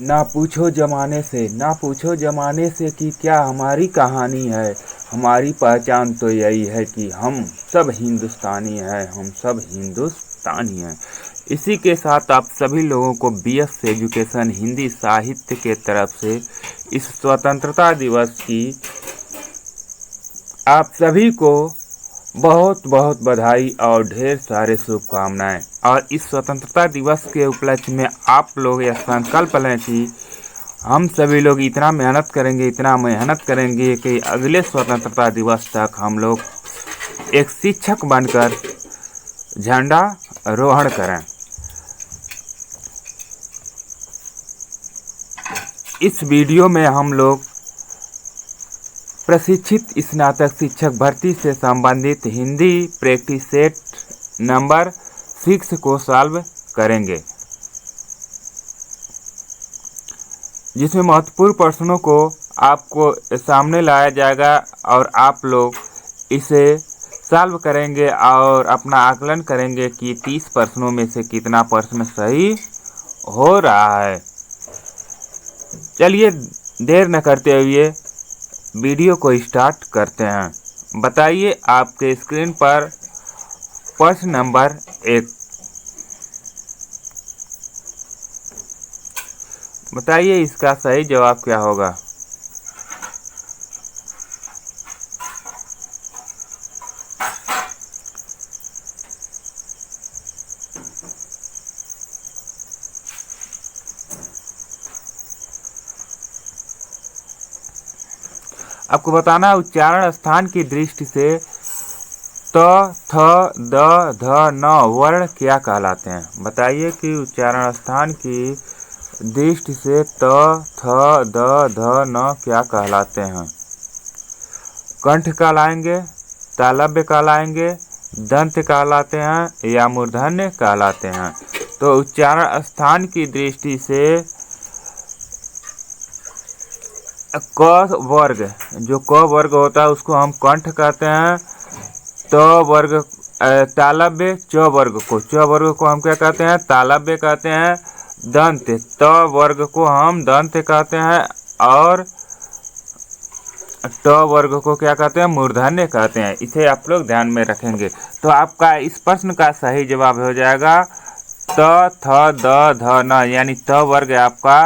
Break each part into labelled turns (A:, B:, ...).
A: ना पूछो जमाने से, ना पूछो जमाने से कि क्या हमारी कहानी है। हमारी पहचान तो यही है कि हम सब हिंदुस्तानी हैं, हम सब हिंदुस्तानी हैं। इसी के साथ आप सभी लोगों को BS एजुकेशन हिंदी साहित्य के तरफ से इस स्वतंत्रता दिवस की आप सभी को बहुत बहुत बधाई और ढेर सारे शुभकामनाएं। और इस स्वतंत्रता दिवस के उपलक्ष्य में आप लोग यह संकल्प लें कि हम सभी लोग इतना मेहनत करेंगे कि अगले स्वतंत्रता दिवस तक हम लोग एक शिक्षक बनकर झंडा रोहण करें। इस वीडियो में हम लोग प्रशिक्षित स्नातक शिक्षक भर्ती से संबंधित हिंदी प्रैक्टिस सेट नंबर 6 को सॉल्व करेंगे, जिसमें महत्वपूर्ण प्रश्नों को आपको सामने लाया जाएगा और आप लोग इसे सॉल्व करेंगे और अपना आकलन करेंगे कि 30 प्रश्नों में से कितना प्रश्न सही हो रहा है। चलिए देर न करते हुए वीडियो को स्टार्ट करते हैं। बताइए आपके स्क्रीन पर प्रश्न नंबर 1। बताइए इसका सही जवाब क्या होगा। आपको बताना है उच्चारण स्थान की दृष्टि से त, थ, द, ध, न वर्ण क्या कहलाते हैं। बताइए कि उच्चारण स्थान की दृष्टि से त, थ, द, ध, न क्या कहलाते हैं। कंठ कहलाएंगे, तालव्य कहलाएंगे, दंत कहलाते हैं या मूर्धन्य कहलाते हैं। तो उच्चारण स्थान की दृष्टि से क वर्ग, जो क वर्ग होता है उसको हम कंठ कहते हैं। त वर्ग तालव्य, च वर्ग को हम क्या कहते हैं, तालव्य कहते हैं। दंत, त वर्ग को हम दंत कहते हैं और ट वर्ग को क्या कहते हैं, मूर्धन्य कहते हैं। इसे आप लोग ध्यान में रखेंगे। तो आपका इस प्रश्न का सही जवाब हो जाएगा त, थ, द, ध, न, यानी त वर्ग आपका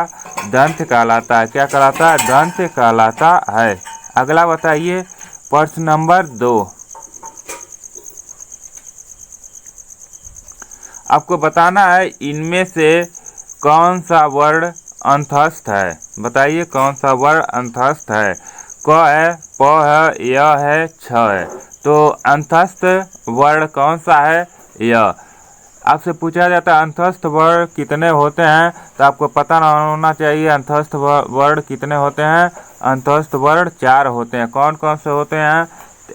A: दंत कहलाता है। क्या कहलाता है, दंत कहलाता है। अगला बताइए प्रश्न नंबर 2। आपको बताना है इनमें से कौन सा वर्ण अंतस्थ है। बताइए कौन सा वर्ण अंतस्थ है। क है, प है, य है, छ है। तो अंतस्थ वर्ण कौन सा है, य। आपसे पूछा जाता है अंतस्थ वर्ण कितने होते हैं, तो आपको पता होना चाहिए अंतस्थ वर्ण कितने होते हैं। अंतस्थ वर्ण 4 होते हैं। कौन कौन से होते हैं,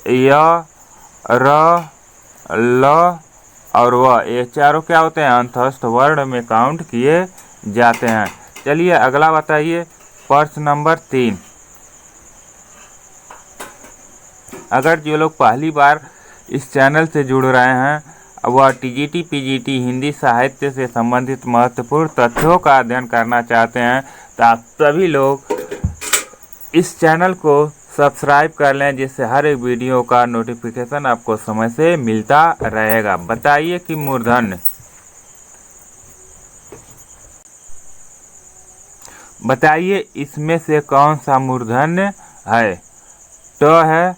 A: य, र, ल और व। ये चारों क्या होते हैं, अंतस्थ वर्ण में काउंट किए जाते हैं। चलिए अगला बताइए प्रश्न नंबर 3। अगर जो लोग पहली बार इस चैनल से जुड़ रहे हैं वह TGT PGT हिंदी साहित्य से संबंधित महत्वपूर्ण तथ्यों का अध्ययन करना चाहते हैं, तो आप सभी लोग इस चैनल को सब्सक्राइब कर लें, जिससे हर एक वीडियो का नोटिफिकेशन आपको समय से मिलता रहेगा। बताइए कि मूर्धन्य, बताइए इसमें से कौन सा मूर्धन्य है। ट है,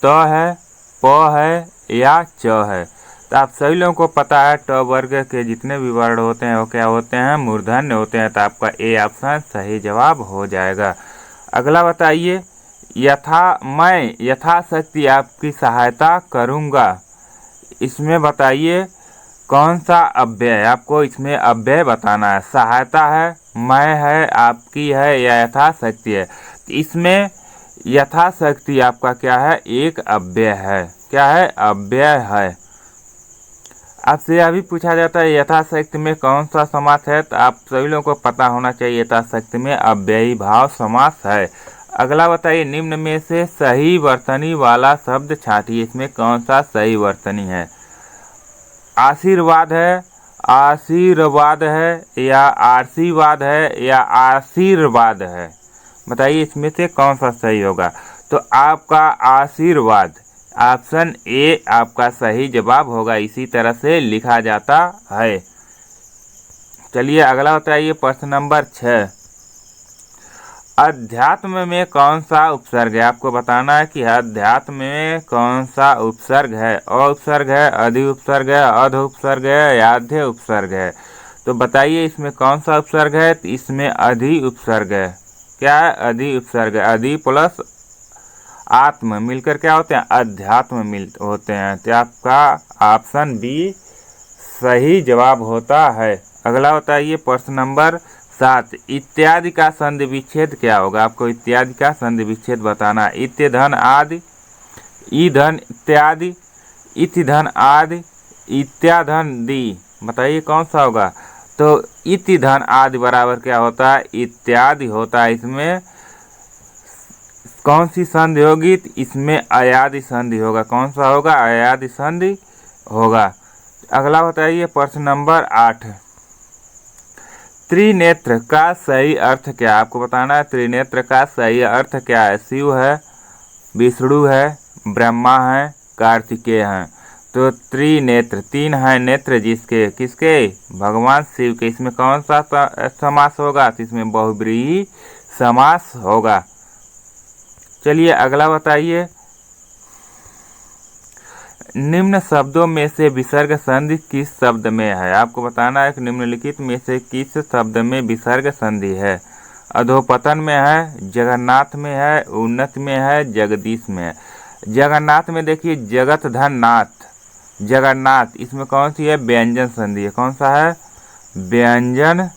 A: त है, प है या च है। तो आप सभी लोगों को पता है ट वर्ग के जितने भी वर्ण होते हैं वो क्या होते हैं, मूर्धन्य होते हैं। तो आपका ए ऑप्शन सही जवाब हो जाएगा। अगला बताइए मैं यथाशक्ति आपकी सहायता करूंगा। इसमें बताइए कौन सा अव्यय है। आपको इसमें अव्यय बताना है। सहायता है, मैं है, आपकी है या यथाशक्ति है। इसमें यथाशक्ति आपका क्या है, एक अव्यय है। क्या है, अव्यय है। आपसे यह भी पूछा जाता है यथाशक्ति में कौन सा समास है, तो आप सभी लोगों को पता होना चाहिए यथाशक्ति में अव्ययी भाव समास है। अगला बताइए निम्न में से सही वर्तनी वाला शब्द छांटिए। इसमें कौन सा सही वर्तनी है। आशीर्वाद है, आशीर्वाद है या आशीर्वाद है या आशीर्वाद है? बताइए इसमें से कौन सा सही होगा। तो आपका आशीर्वाद, ऑप्शन ए आपका सही जवाब होगा। इसी तरह से लिखा जाता है। चलिए अगला बताइए प्रश्न नंबर 6। अध्यात्म में कौन सा उपसर्ग है? आपको बताना है कि अध्यात्म में कौन सा उपसर्ग है। अ उपसर्ग है, अधि उपसर्ग है, अध उपसर्ग है, आध्य उपसर्ग है। तो बताइए इसमें कौन सा उपसर्ग है। तो इसमें अधि उपसर्ग है। क्या है? अधि उपसर्ग है। अधि प्लस आत्म मिलकर क्या होते हैं? अध्यात्म मिल होते हैं। तो आपका ऑप्शन बी सही जवाब होता है। अगला बताइए प्रश्न नंबर 7। इत्यादि का संधि विच्छेद क्या होगा? आपको इत्यादि का संधि विच्छेद बताना। इत्य धन आदि, ई धन इत्यादि, इति धन आदि, इत्याधन दी। बताइए कौन सा होगा। तो इति धन आदि बराबर क्या होता है? इत्यादि होता है। इसमें कौन सी संधि होगी? इसमें अयादि संधि होगा। कौन सा होगा? अयादि संधि होगा। अगला बताइए प्रश्न नंबर 8। त्रिनेत्र का सही अर्थ क्या है? आपको बताना है त्रिनेत्र का सही अर्थ क्या है। शिव है, विष्णु है, ब्रह्मा है, कार्तिकेय हैं। तो त्रिनेत्र, तीन है नेत्र जिसके, किसके? भगवान शिव के। इसमें कौन सा समास होगा? तो इसमें बहुब्रीहि समास होगा। चलिए अगला बताइए। निम्न शब्दों में से विसर्ग संधि किस शब्द में है? आपको बताना है कि निम्नलिखित में से किस शब्द में विसर्ग संधि है। अधोपतन में है, जगन्नाथ में है, उन्नत में है, जगदीश में है। जगन्नाथ में देखिए जगत धन नाथ, जगन्नाथ, इसमें कौन सी है? व्यंजन संधि है। कौन सा है? व्यंजन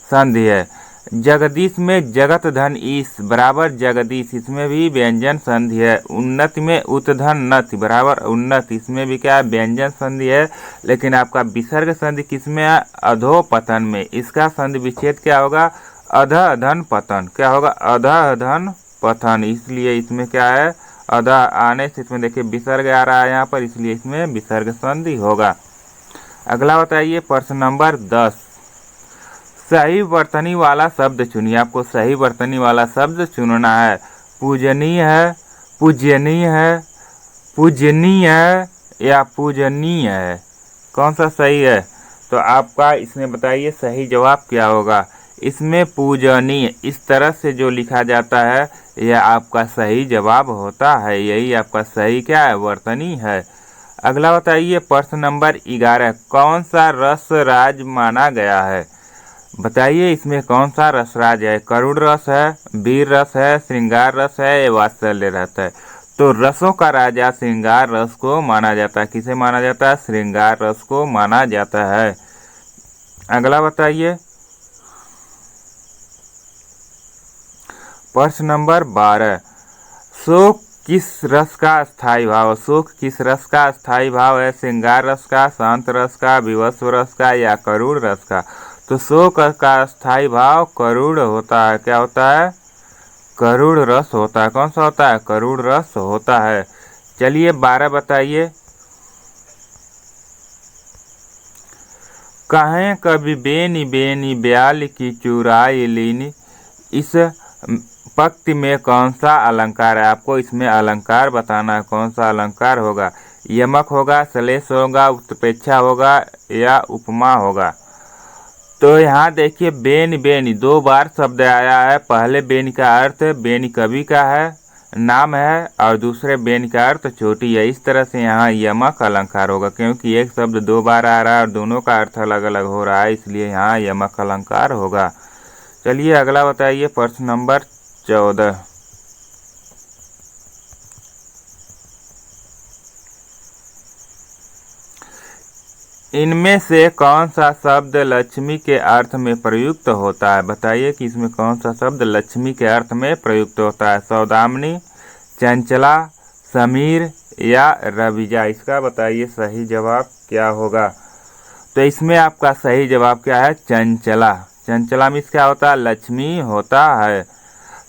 A: संधि है। जगदीश में जगत धन ईश बराबर जगदीश, इसमें भी व्यंजन संधि है। उन्नत में उत्धन नत बराबर उन्नत, इसमें भी क्या है? व्यंजन संधि है। लेकिन आपका विसर्ग संधि किसमें है? अधोपतन में। इसका संधि विच्छेद क्या होगा? अध धन पतन। क्या होगा? अध धन पतन। इसलिए इसमें क्या है? अध आने से इसमें देखिए विसर्ग आ रहा है यहाँ पर, इसलिए इसमें विसर्ग संधि होगा। अगला बताइए प्रश्न नंबर 10। सही वर्तनी वाला शब्द चुनिए। आपको सही वर्तनी वाला शब्द चुनना है। पूजनीय है, पूजनीय है, पूजनीय है या पूजनीय है? कौन सा सही है? तो आपका इसमें बताइए सही जवाब क्या होगा। इसमें पूजनीय इस तरह से जो लिखा जाता है यह आपका सही जवाब होता है। यही आपका सही क्या है? वर्तनी है। अगला बताइए प्रश्न नंबर 11। कौन सा रस राज माना गया है? बताइए इसमें कौन सा रसराज है। करुण रस है, वीर रस है, श्रृंगार रस है या वात्सल्य रस है? तो रसों का राजा श्रृंगार रस को माना जाता है। किसे माना जाता है? श्रृंगार रस को माना जाता है। अगला बताइए प्रश्न नंबर 12। शोक किस रस का स्थायी भाव है? शोक किस रस का स्थायी भाव है? श्रृंगार रस का, शांत रस का, विवस्व रस का या करुण रस का? तो शोक का स्थायी भाव करुण होता है। क्या होता है? करुण रस होता है। कौन सा होता है? करुण रस होता है। चलिए 12 बताइए। कहें कभी बेनी बेनी ब्याल की चुराई लीनी, इस पंक्ति में कौन सा अलंकार है? आपको इसमें अलंकार बताना है। कौन सा अलंकार होगा? यमक होगा, श्लेष होगा, उत्प्रेक्षा होगा या उपमा होगा? तो यहाँ देखिए बेनी बेनी 2 बार शब्द आया है। पहले बेनी का अर्थ बेनी कवि का है, नाम है, और दूसरे बेनी का अर्थ चोटी है। इस तरह से यहाँ यमक अलंकार होगा, क्योंकि एक शब्द 2 बार आ रहा है और दोनों का अर्थ अलग अलग हो रहा है, इसलिए यहाँ यमक अलंकार होगा। चलिए अगला बताइए प्रश्न नंबर 14। इनमें से कौन सा शब्द लक्ष्मी के अर्थ में प्रयुक्त होता है? बताइए कि इसमें कौन सा शब्द लक्ष्मी के अर्थ में प्रयुक्त होता है। सौदामिनी, चंचला, समीर या रविजा? इसका बताइए सही जवाब क्या होगा। तो इसमें आपका सही जवाब क्या है? चंचला। चंचला मीन्स क्या होता है? लक्ष्मी होता है।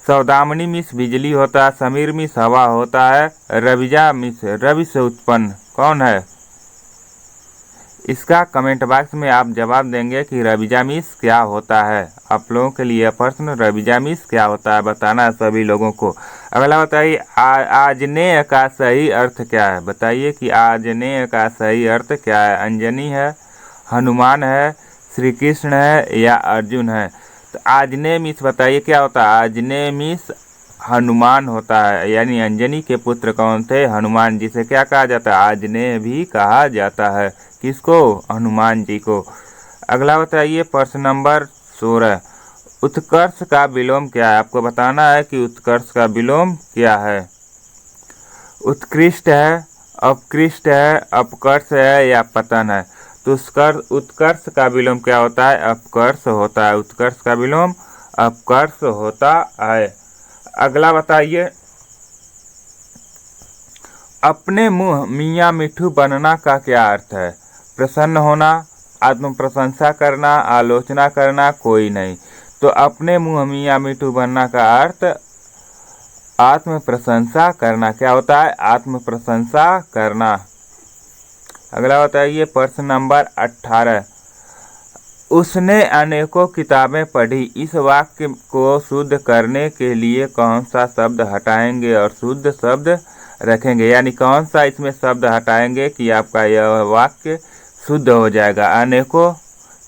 A: सौदामिनी मीन्स बिजली होता है, समीर मीन्स हवा होता है, रविजा मीन्स रवि से उत्पन्न कौन है? इसका कमेंट बॉक्स में आप जवाब देंगे कि रबीजामिस क्या होता है। आप लोगों के लिए प्रश्न, रबीजामिस क्या होता है बताना है सभी लोगों को। अगला बताइए, आजनेय का सही अर्थ क्या है। बताइए कि आजनेय का सही अर्थ क्या है। अंजनी है, हनुमान है, श्री कृष्ण है या अर्जुन है। तो आजनेय मीन्स बताइए क्या होता है। आजनेय मीन्स हनुमान होता है, यानी अंजनी के पुत्र कौन थे, हनुमान, जिसे क्या कहा जाता है, आजनेय भी कहा जाता है। किसको, हनुमान जी को। अगला बताइए प्रश्न नंबर 16, उत्कर्ष का विलोम क्या है। आपको बताना है कि उत्कर्ष का विलोम क्या है। उत्कृष्ट है, अपकृष्ट है, अपकर्ष है या पतन है। तो उत्कर्ष का विलोम क्या होता है, अपकर्ष होता है। उत्कर्ष का विलोम अपकर्ष होता है। अगला बताइए, अपने मुंह मियाँ मिठू बनना का क्या अर्थ है। प्रसन्न होना, आत्म प्रशंसा करना, आलोचना करना, कोई नहीं। तो अपने मुंह मियाँ मिठू बनना का अर्थ आत्म प्रशंसा करना। क्या होता है, आत्म प्रशंसा करना। अगला बताइए प्रश्न नंबर 18, उसने अनेकों किताबें पढ़ी। इस वाक्य को शुद्ध करने के लिए कौन सा शब्द हटाएंगे और शुद्ध शब्द रखेंगे, यानी कौन सा इसमें शब्द हटाएंगे कि आपका यह वाक्य शुद्ध हो जाएगा। अनेकों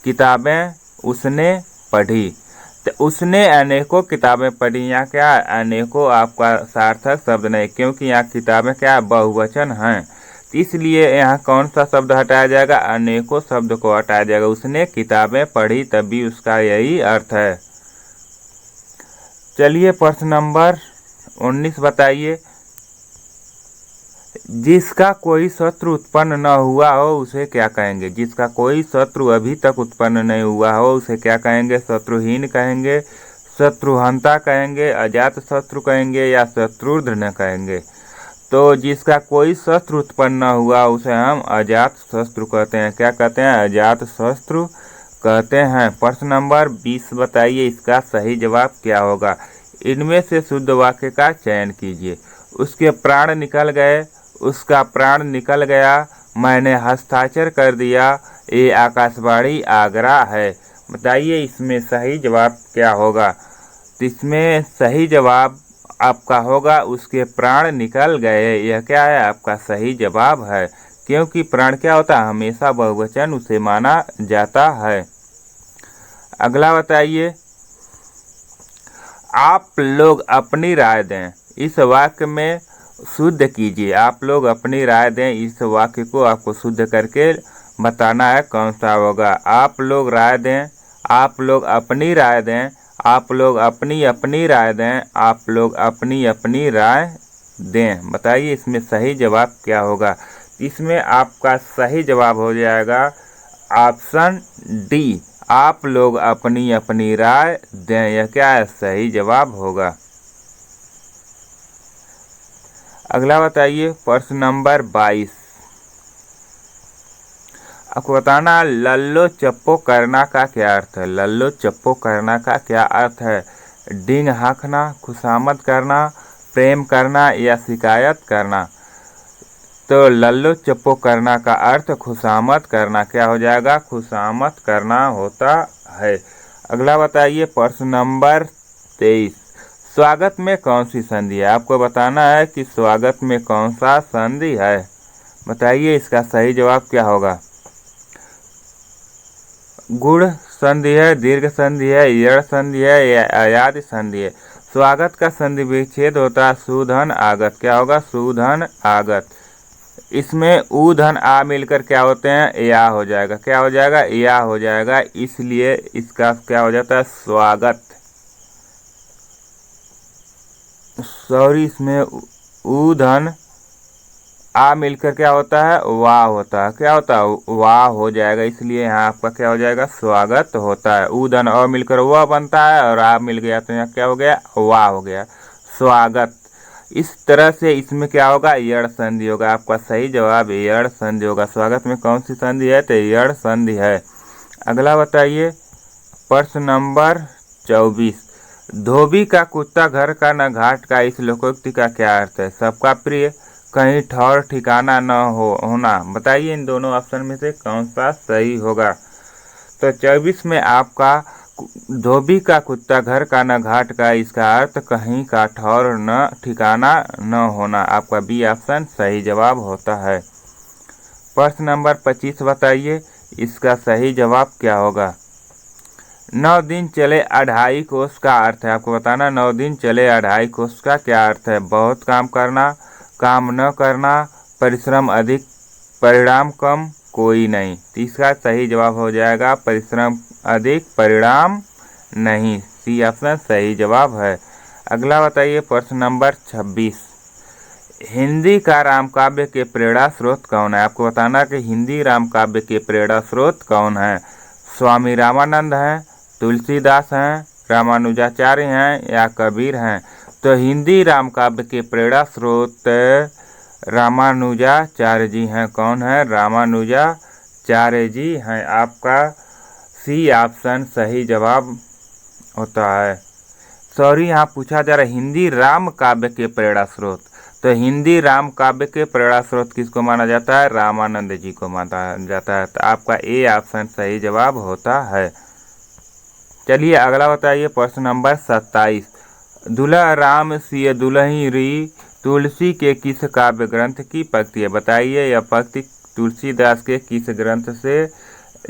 A: किताबें उसने पढ़ी। तो उसने अनेकों किताबें पढ़ी, यहाँ क्या है, अनेकों आपका सार्थक शब्द नहीं, क्योंकि यहाँ किताबें क्या है, बहुवचन हैं। इसलिए यहाँ कौन सा शब्द हटाया जाएगा, अनेकों शब्द को हटाया जाएगा। उसने किताबें पढ़ी तभी उसका यही अर्थ है। चलिए प्रश्न नंबर 19 बताइए, जिसका कोई शत्रु उत्पन्न न हुआ हो उसे क्या कहेंगे। जिसका कोई शत्रु अभी तक उत्पन्न नहीं हुआ हो उसे क्या कहेंगे, शत्रुहीन कहेंगे, शत्रुहंता कहेंगे, अजात शत्रु कहेंगे या शत्रुघ्न कहेंगे। तो जिसका कोई शत्रु उत्पन्न न हुआ उसे हम अजात शत्रु कहते हैं। क्या कहते हैं, अजात शत्रु कहते हैं। प्रश्न नंबर 20 बताइए, इसका सही जवाब क्या होगा। इनमें से शुद्ध वाक्य का चयन कीजिए। उसके प्राण निकल गए, उसका प्राण निकल गया, मैंने हस्ताक्षर कर दिया, ये आकाशवाणी आगरा है। बताइए इसमें सही जवाब क्या होगा। तो इसमें सही जवाब आपका होगा, उसके प्राण निकल गए। यह क्या है, आपका सही जवाब है, क्योंकि प्राण क्या होता है, हमेशा बहुवचन उसे माना जाता है। अगला बताइए, आप लोग अपनी राय दें। इस वाक्य में शुद्ध कीजिए। आप लोग अपनी राय दें, इस वाक्य को आपको शुद्ध करके बताना है कौन सा होगा। आप लोग राय दें, आप लोग अपनी राय दें, आप लोग अपनी अपनी राय दें, आप लोग अपनी अपनी राय दें। बताइए इसमें सही जवाब क्या होगा। इसमें आपका सही जवाब हो जाएगा ऑप्शन डी, आप लोग अपनी अपनी राय दें। यह क्या है, सही जवाब होगा। अगला बताइए प्रश्न नंबर 22, आपको बताना लल्लो चप्पो करना का क्या अर्थ है। लल्लो चप्पो करना का क्या अर्थ है। डींग हाँकना, खुशामद करना, प्रेम करना या शिकायत करना। तो लल्लो चप्पो करना का अर्थ खुशामद करना। क्या हो जाएगा, खुशामद करना होता है। अगला बताइए प्रश्न नंबर 23, स्वागत में कौन सी संधि है। आपको बताना है कि स्वागत में कौन सा संधि है। बताइए इसका सही जवाब क्या होगा। गुण संधि है, दीर्घ संधि है, यड़ संधि है या अयाद संधि है। स्वागत का संधि विच्छेद होता है सुधन आगत। क्या होगा, सुधन आगत। इसमें उ धन आ मिलकर क्या होते हैं, या हो जाएगा। क्या हो जाएगा, या हो जाएगा। इसलिए इसका क्या हो जाता है, स्वागत। सॉरी, इसमें उ धन आ मिलकर क्या होता है, वाह होता है। क्या होता है, वाह हो जाएगा। इसलिए यहाँ आपका क्या हो जाएगा, स्वागत होता है। उ धन और मिलकर वह बनता है और आ मिल गया तो यहाँ क्या हो गया, वाह हो गया, स्वागत। इस तरह से इसमें क्या होगा, यड़ संधि होगा। आपका सही जवाब यड़ संधि होगा। स्वागत में कौन सी संधि है, तो यड़ संधि है। अगला बताइए प्रश्न नंबर 24, धोबी का कुत्ता घर का न घाट का, इस लोकोक्ति का क्या अर्थ है। सबका प्रिय, कहीं ठौर ठिकाना न होना। बताइए इन दोनों ऑप्शन में से कौन सा सही होगा। तो 24 में आपका धोबी का कुत्ता घर का न घाट का, इसका अर्थ कहीं का ठौर न ठिकाना न होना। आपका बी ऑप्शन सही जवाब होता है। प्रश्न नंबर 25 बताइए इसका सही जवाब क्या होगा। 9 दिन चले 2.5 कोस का अर्थ है, आपको बताना 9 दिन चले 2.5 कोस का क्या अर्थ है। बहुत काम करना, काम न करना, परिश्रम अधिक, परिणाम कम, कोई नहीं। तो इसका सही जवाब हो जाएगा परिश्रम अधिक, परिणाम नहीं। सी ऑप्शन सही जवाब है। अगला बताइए प्रश्न नंबर 26, हिंदी का राम काव्य के प्रेरणा स्रोत कौन है। आपको बताना कि हिंदी राम काव्य के प्रेरणा स्रोत कौन है। स्वामी रामानंद हैं, तुलसीदास हैं, रामानुजाचार्य हैं या कबीर हैं। तो हिंदी राम काव्य के प्रेरणा स्रोत रामानुजाचार्य जी हैं। कौन है? रामानुजाचार्य जी हैं। आपका सी ऑप्शन सही जवाब होता है। सॉरी, यहाँ पूछा जा रहा है हिंदी राम काव्य के प्रेरणा स्रोत। तो हिंदी राम काव्य के प्रेरणा स्रोत किसको माना जाता है? रामानंद जी को माना जाता है। तो आपका ए ऑप्शन सही जवाब होता है। चलिए अगला बताइए प्रश्न नंबर 27, दुल्हा राम सिय दुल्ही री तुलसी के किस काव्य ग्रंथ की पंक्ति है। बताइए यह पंक्ति तुलसीदास के किस ग्रंथ से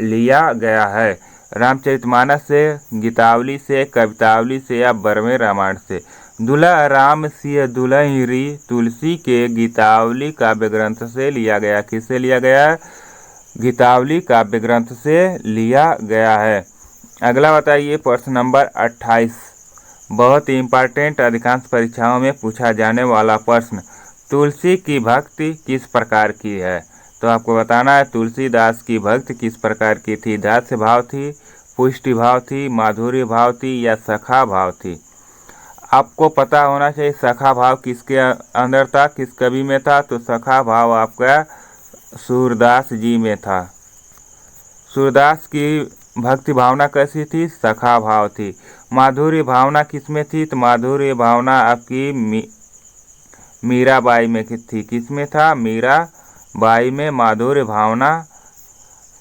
A: लिया गया है। रामचरितमानस से, गीतावली से, कवितावली से या बरमे रामायण से। दुल्हा राम सिय दुल्ही री तुलसी के गीतावली काव्य ग्रंथ से लिया गया। किससे लिया गया है? गीतावली काव्य ग्रंथ से लिया गया है। अगला बताइए प्रश्न नंबर 28, बहुत ही इम्पोर्टेंट, अधिकांश परीक्षाओं में पूछा जाने वाला प्रश्न, तुलसी की भक्ति किस प्रकार की है। तो आपको बताना है तुलसीदास की भक्ति किस प्रकार की थी। दास्य भाव थी, पुष्टि भाव थी, माधुर्य भाव थी या सखा भाव थी। आपको पता होना चाहिए सखा भाव किसके अंदर था, किस कवि में था। तो सखा भाव आपका सूरदास जी में था। सूरदास की भक्ति भावना कैसी थी? सखा भाव थी। माधुर्य भावना किस में थी? तो माधुर्य भावना आपकी मीराबाई में थी। किस में था? मीराबाई में माधुर्य भावना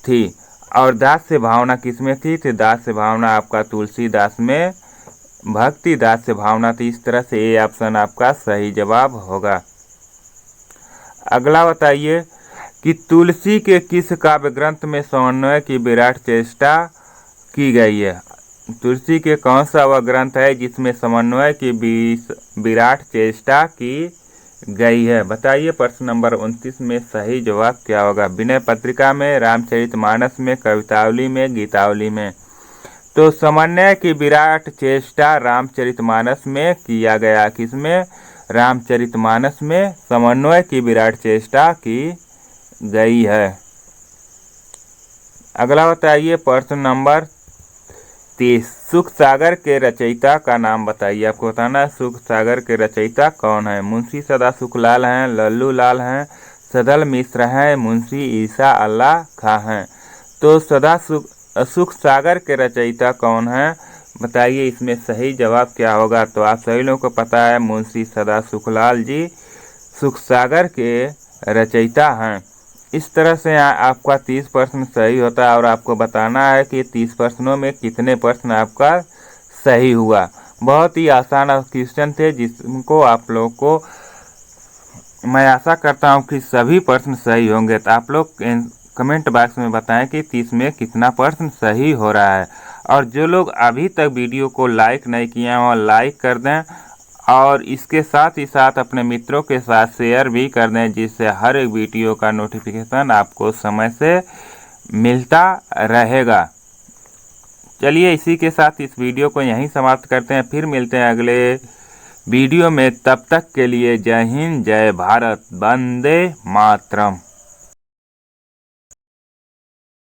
A: थी। और दास्य भावना किस में थी? तो दास्य भावना आपका तुलसीदास में भक्ति दास्य भावना थी। इस तरह से ए ऑप्शन आपका सही जवाब होगा। अगला बताइए कि तुलसी के किस काव्य ग्रंथ में समन्वय की विराट चेष्टा की गई है। तुलसी के कौन सा वह ग्रंथ है जिसमें समन्वय की विराट चेष्टा की गई है। बताइए प्रश्न नंबर 29 में सही जवाब क्या होगा। विनय पत्रिका में, रामचरितमानस में, कवितावली में, गीतावली में। तो समन्वय की विराट चेष्टा रामचरितमानस में किया गया। किसमें? रामचरितमानस में समन्वय की विराट चेष्टा की गई है। अगला बताइए प्रश्न नंबर 30, सुख सागर के रचयिता का नाम बताइए। आपको बताना है सुख सागर के रचयिता कौन है। मुंशी सदा सुखलाल हैं, लल्लू लाल हैं, सदल मिश्र हैं, मुंशी ईसा अल्लाह खां हैं। तो सुख सागर के रचयिता कौन है? बताइए इसमें सही जवाब क्या होगा। तो आप सभी लोगों को पता है मुंशी सदा सुखलाल जी सुख सागर के रचयिता हैं। इस तरह से आपका 30 प्रश्न सही होता है और आपको बताना है कि 30 प्रश्नों में कितने प्रश्न आपका सही हुआ। बहुत ही आसान क्वेश्चन थे जिनको आप लोगों को मैं आशा करता हूं कि सभी प्रश्न सही होंगे। तो आप लोग कमेंट बॉक्स में बताएं कि 30 में कितना प्रश्न सही हो रहा है। और जो लोग अभी तक वीडियो को लाइक नहीं किए हैं वो लाइक कर दें और इसके साथ ही साथ अपने मित्रों के साथ शेयर भी कर दें, जिससे हर एक वीडियो का नोटिफिकेशन आपको समय से मिलता रहेगा। चलिए इसी के साथ इस वीडियो को यहीं समाप्त करते हैं। फिर मिलते हैं अगले वीडियो में। तब तक के लिए जय हिंद, जय भारत, वंदे मातरम।